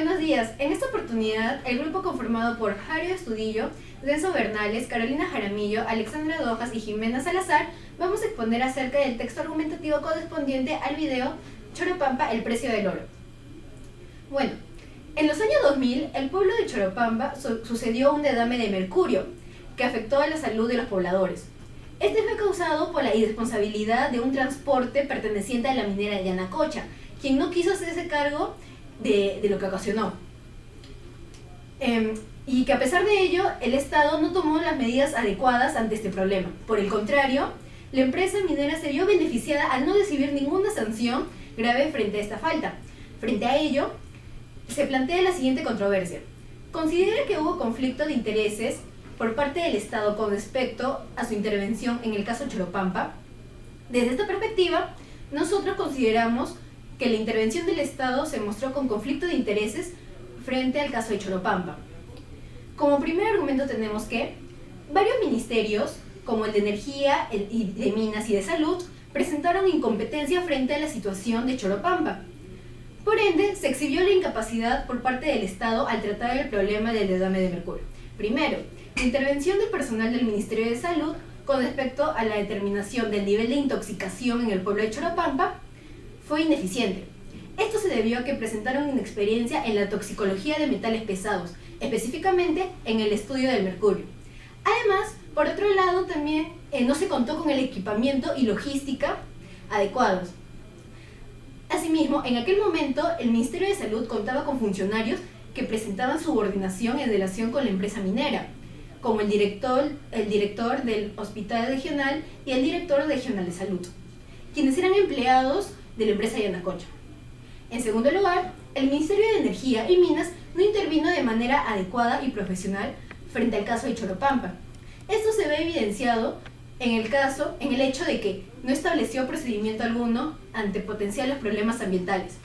Buenos días. En esta oportunidad, el grupo conformado por Jario Estudillo, Renzo Bernales, Carolina Jaramillo, Alexandra Dojas y Jimena Salazar vamos a exponer acerca del texto argumentativo correspondiente al video Choropampa, el precio del oro. Bueno, en los años 2000, el pueblo de Choropampa sucedió un derrame de mercurio que afectó a la salud de los pobladores. Este fue causado por la irresponsabilidad de un transporte perteneciente a la minera de Yanacocha, quien no quiso hacerse cargo de lo que ocasionó. Y que a pesar de ello, el Estado no tomó las medidas adecuadas ante este problema. Por el contrario, la empresa minera se vio beneficiada al no recibir ninguna sanción grave frente a esta falta. Frente a ello, se plantea la siguiente controversia. ¿Considera que hubo conflicto de intereses por parte del Estado con respecto a su intervención en el caso Choropampa? Desde esta perspectiva, nosotros consideramos que la intervención del Estado se mostró con conflicto de intereses frente al caso de Choropampa. Como primer argumento tenemos que varios ministerios, como el de Energía, el de Minas y de Salud, presentaron incompetencia frente a la situación de Choropampa. Por ende, se exhibió la incapacidad por parte del Estado al tratar el problema del derrame de mercurio. Primero, la intervención del personal del Ministerio de Salud con respecto a la determinación del nivel de intoxicación en el pueblo de Choropampa fue ineficiente. Esto se debió a que presentaron inexperiencia en la toxicología de metales pesados, específicamente en el estudio del mercurio. Además, por otro lado, también no se contó con el equipamiento y logística adecuados. Asimismo, en aquel momento, el Ministerio de Salud contaba con funcionarios que presentaban subordinación en relación con la empresa minera, como el director del Hospital Regional y el director regional de salud, quienes eran empleados de la empresa Yanacocha. En segundo lugar, el Ministerio de Energía y Minas no intervino de manera adecuada y profesional frente al caso de Choropampa. Esto se ve evidenciado en el hecho de que no estableció procedimiento alguno ante potenciales problemas ambientales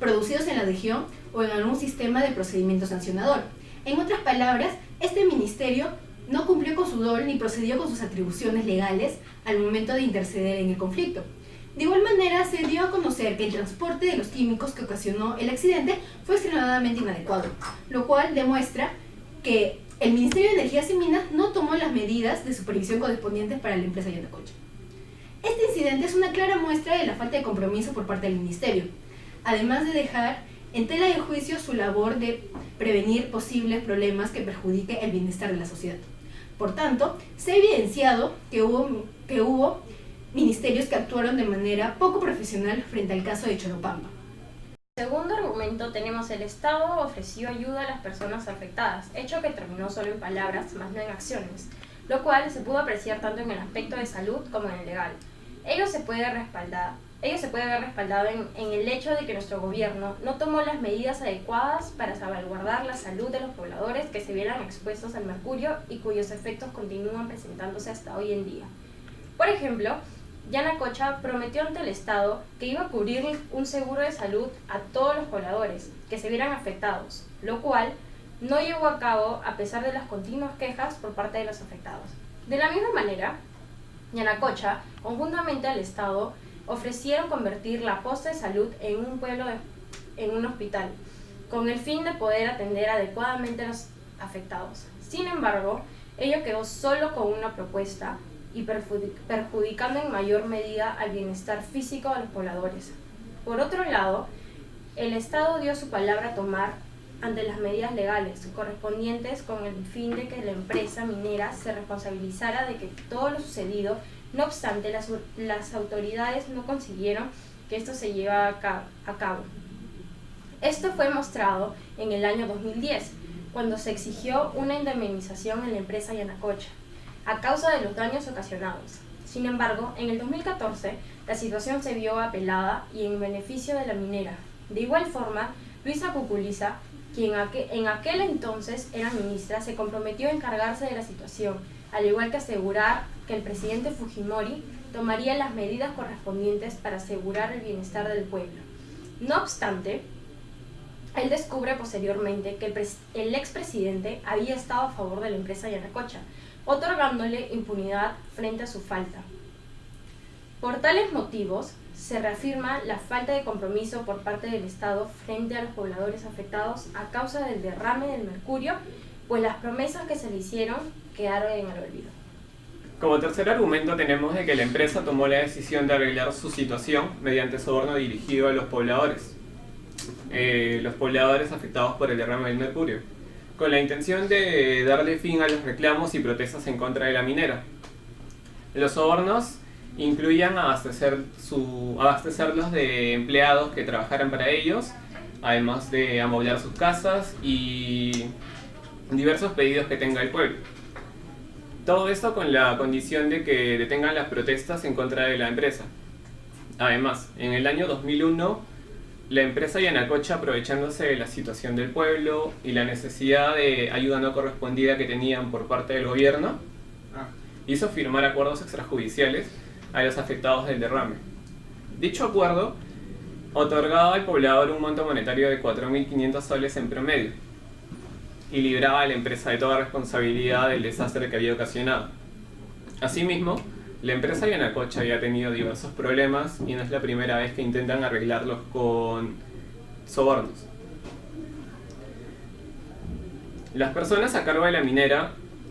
producidos en la región o en algún sistema de procedimiento sancionador. En otras palabras, este ministerio no cumplió con su rol ni procedió con sus atribuciones legales al momento de interceder en el conflicto. De igual manera, se dio a conocer que el transporte de los químicos que ocasionó el accidente fue extremadamente inadecuado, lo cual demuestra que el Ministerio de Energía y Minas no tomó las medidas de supervisión correspondientes para la empresa Yanacocha. Este incidente es una clara muestra de la falta de compromiso por parte del Ministerio, además de dejar en tela de juicio su labor de prevenir posibles problemas que perjudiquen el bienestar de la sociedad. Por tanto, se ha evidenciado que hubo ministerios que actuaron de manera poco profesional frente al caso de Choropampa. Segundo argumento, tenemos el Estado ofreció ayuda a las personas afectadas, hecho que terminó solo en palabras, más no en acciones, lo cual se pudo apreciar tanto en el aspecto de salud como en el legal. Ello se puede ver respaldado en el hecho de que nuestro gobierno no tomó las medidas adecuadas para salvaguardar la salud de los pobladores que se vieran expuestos al mercurio y cuyos efectos continúan presentándose hasta hoy en día. Por ejemplo, Yanacocha prometió ante el Estado que iba a cubrir un seguro de salud a todos los pobladores que se vieran afectados, lo cual no llevó a cabo a pesar de las continuas quejas por parte de los afectados. De la misma manera, Yanacocha, conjuntamente al Estado, ofrecieron convertir la posta de salud en un hospital, con el fin de poder atender adecuadamente a los afectados. Sin embargo, ello quedó solo con una propuesta y perjudicando en mayor medida al bienestar físico de los pobladores. Por otro lado, el Estado dio su palabra a tomar ante las medidas legales correspondientes con el fin de que la empresa minera se responsabilizara de que todo lo sucedido. No obstante, las autoridades no consiguieron que esto se llevara a cabo. Esto fue mostrado en el año 2010, cuando se exigió una indemnización en la empresa Yanacocha a causa de los daños ocasionados. Sin embargo, en el 2014, la situación se vio apelada y en beneficio de la minera. De igual forma, Luisa Cuculiza, quien en aquel entonces era ministra, se comprometió a encargarse de la situación, al igual que asegurar que el presidente Fujimori tomaría las medidas correspondientes para asegurar el bienestar del pueblo. No obstante, él descubre posteriormente que el expresidente había estado a favor de la empresa Yanacocha, otorgándole impunidad frente a su falta. Por tales motivos, se reafirma la falta de compromiso por parte del Estado frente a los pobladores afectados a causa del derrame del mercurio, pues las promesas que se le hicieron quedaron en el olvido. Como tercer argumento tenemos de que la empresa tomó la decisión de arreglar su situación mediante soborno dirigido a los pobladores afectados por el derrame del mercurio, con la intención de darle fin a los reclamos y protestas en contra de la minera. Los sobornos incluían abastecerlos de empleados que trabajaran para ellos, además de amoblar sus casas y diversos pedidos que tenga el pueblo. Todo esto con la condición de que detengan las protestas en contra de la empresa. Además, en el año 2001, la empresa Yanacocha, aprovechándose de la situación del pueblo y la necesidad de ayuda no correspondida que tenían por parte del gobierno, hizo firmar acuerdos extrajudiciales a los afectados del derrame. Dicho acuerdo otorgaba al poblador un monto monetario de 4.500 soles en promedio y libraba a la empresa de toda responsabilidad del desastre que había ocasionado. Asimismo, la empresa Yanacocha había tenido diversos problemas y no es la primera vez que intentan arreglarlos con sobornos. Las personas a cargo de la minera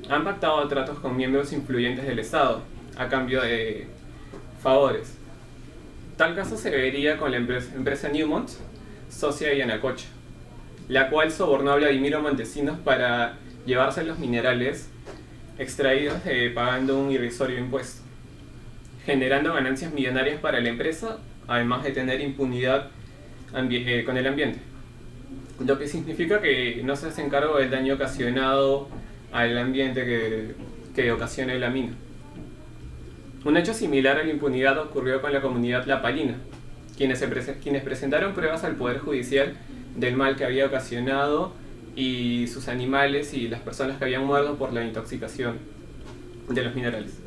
han pactado tratos con miembros influyentes del Estado a cambio de favores. Tal caso se vería con la empresa Newmont, socia de Yanacocha, la cual sobornó a Vladimiro Montesinos para llevarse los minerales extraídos pagando un irrisorio impuesto, generando ganancias millonarias para la empresa, además de tener impunidad con el ambiente, lo que significa que no se hacen cargo del daño ocasionado al ambiente que ocasiona la mina. Un hecho similar a la impunidad ocurrió con la comunidad lapalina, quienes presentaron pruebas al Poder Judicial del mal que había ocasionado y sus animales y las personas que habían muerto por la intoxicación de los minerales.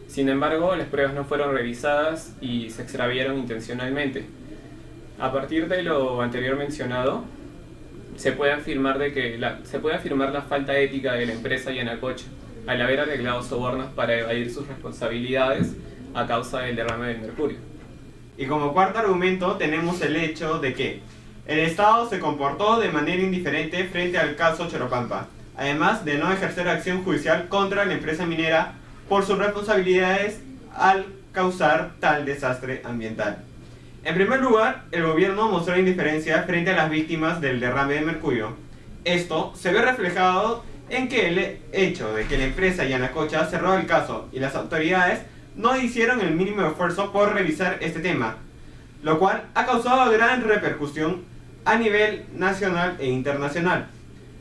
Sin embargo, las pruebas no fueron revisadas y se extraviaron intencionalmente. A partir de lo anterior mencionado, se puede afirmar la falta ética de la empresa Yanacocha al haber arreglado sobornos para evadir sus responsabilidades a causa del derrame del mercurio. Y como cuarto argumento tenemos el hecho de que el Estado se comportó de manera indiferente frente al caso Choropampa, además de no ejercer acción judicial contra la empresa minera por sus responsabilidades al causar tal desastre ambiental. En primer lugar, el gobierno mostró indiferencia frente a las víctimas del derrame de mercurio. Esto se ve reflejado en que el hecho de que la empresa Yanacocha cerró el caso y las autoridades no hicieron el mínimo esfuerzo por revisar este tema, lo cual ha causado gran repercusión a nivel nacional e internacional.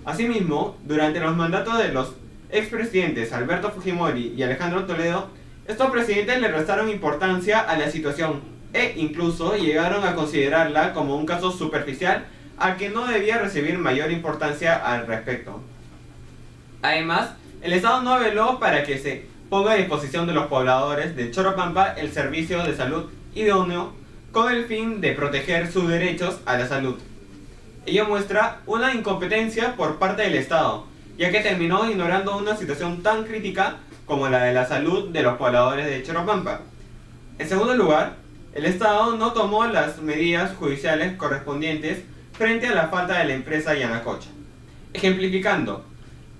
Asimismo, durante los mandatos de los expresidentes Alberto Fujimori y Alejandro Toledo, estos presidentes le restaron importancia a la situación e incluso llegaron a considerarla como un caso superficial al que no debía recibir mayor importancia al respecto. Además, el Estado no veló para que se ponga a disposición de los pobladores de Choropampa el servicio de salud idóneo con el fin de proteger sus derechos a la salud. Ello muestra una incompetencia por parte del Estado, ya que terminó ignorando una situación tan crítica como la de la salud de los pobladores de Choropampa. En segundo lugar, el Estado no tomó las medidas judiciales correspondientes frente a la falta de la empresa Yanacocha. Ejemplificando,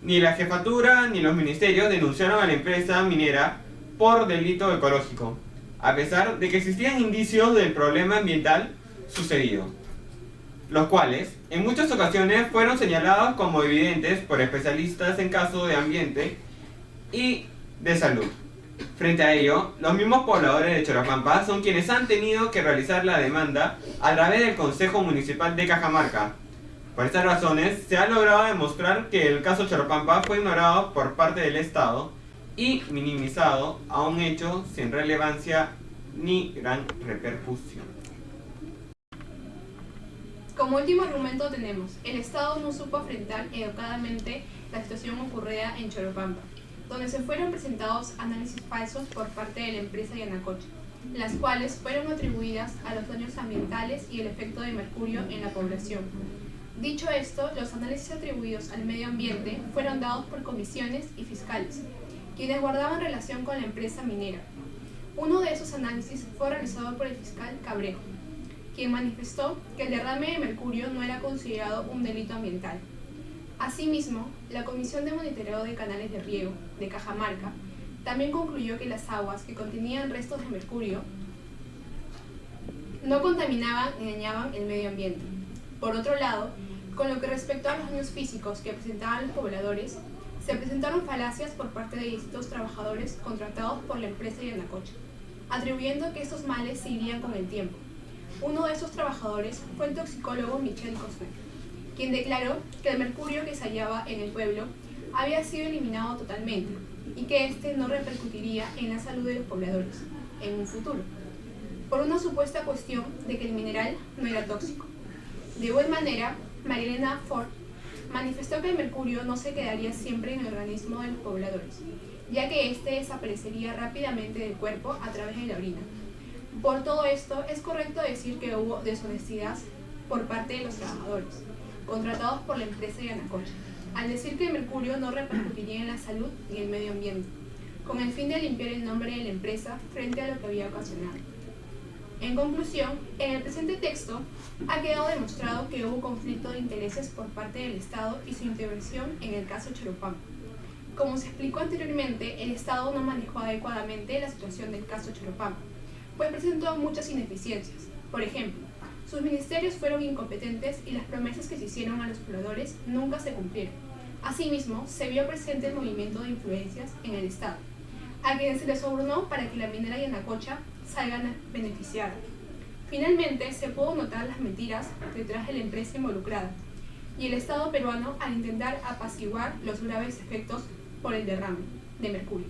ni la jefatura ni los ministerios denunciaron a la empresa minera por delito ecológico, a pesar de que existían indicios del problema ambiental sucedido, los cuales en muchas ocasiones fueron señalados como evidentes por especialistas en casos de ambiente y de salud. Frente a ello, los mismos pobladores de Choropampa son quienes han tenido que realizar la demanda a través del Consejo Municipal de Cajamarca. Por estas razones, se ha logrado demostrar que el caso Choropampa fue ignorado por parte del Estado y minimizado a un hecho sin relevancia ni gran repercusión. Como último argumento tenemos, el Estado no supo afrontar educadamente la situación ocurrida en Choropampa, donde se fueron presentados análisis falsos por parte de la empresa Yanacocha, las cuales fueron atribuidas a los daños ambientales y el efecto de mercurio en la población. Dicho esto, los análisis atribuidos al medio ambiente fueron dados por comisiones y fiscales, quienes guardaban relación con la empresa minera. Uno de esos análisis fue realizado por el fiscal Cabrejo, quien manifestó que el derrame de mercurio no era considerado un delito ambiental. Asimismo, la Comisión de Monitoreo de Canales de Riego de Cajamarca también concluyó que las aguas que contenían restos de mercurio no contaminaban ni dañaban el medio ambiente. Por otro lado, con lo que respecta a los daños físicos que presentaban los pobladores, se presentaron falacias por parte de distintos trabajadores contratados por la empresa Yanacocha, atribuyendo que estos males se irían con el tiempo. Uno de esos trabajadores fue el toxicólogo Michel Cosme, quien declaró que el mercurio que se hallaba en el pueblo había sido eliminado totalmente y que éste no repercutiría en la salud de los pobladores en un futuro, por una supuesta cuestión de que el mineral no era tóxico. De igual manera, Marilena Ford manifestó que el mercurio no se quedaría siempre en el organismo de los pobladores, ya que éste desaparecería rápidamente del cuerpo a través de la orina. Por todo esto, es correcto decir que hubo deshonestidad por parte de los trabajadores, contratados por la empresa Yanacocha, al decir que el mercurio no repercutiría en la salud ni el medio ambiente, con el fin de limpiar el nombre de la empresa frente a lo que había ocasionado. En conclusión, en el presente texto ha quedado demostrado que hubo conflicto de intereses por parte del Estado y su intervención en el caso Choropampa. Como se explicó anteriormente, el Estado no manejó adecuadamente la situación del caso Choropampa, pues presentó muchas ineficiencias. Por ejemplo, sus ministerios fueron incompetentes y las promesas que se hicieron a los pobladores nunca se cumplieron. Asimismo, se vio presente el movimiento de influencias en el Estado, a quienes se les sobornó para que la minera Yanacocha salga beneficiada. Finalmente, se pudo notar las mentiras detrás de la empresa involucrada y el Estado peruano al intentar apaciguar los graves efectos por el derrame de mercurio.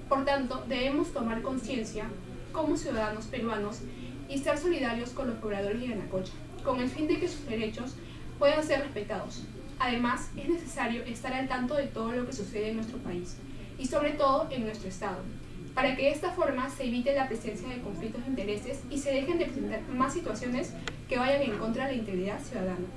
Por tanto, debemos tomar conciencia como ciudadanos peruanos y estar solidarios con los pobladores de Yanacocha, con el fin de que sus derechos puedan ser respetados. Además, es necesario estar al tanto de todo lo que sucede en nuestro país y sobre todo en nuestro estado, para que de esta forma se evite la presencia de conflictos de intereses y se dejen de presentar más situaciones que vayan en contra de la integridad ciudadana.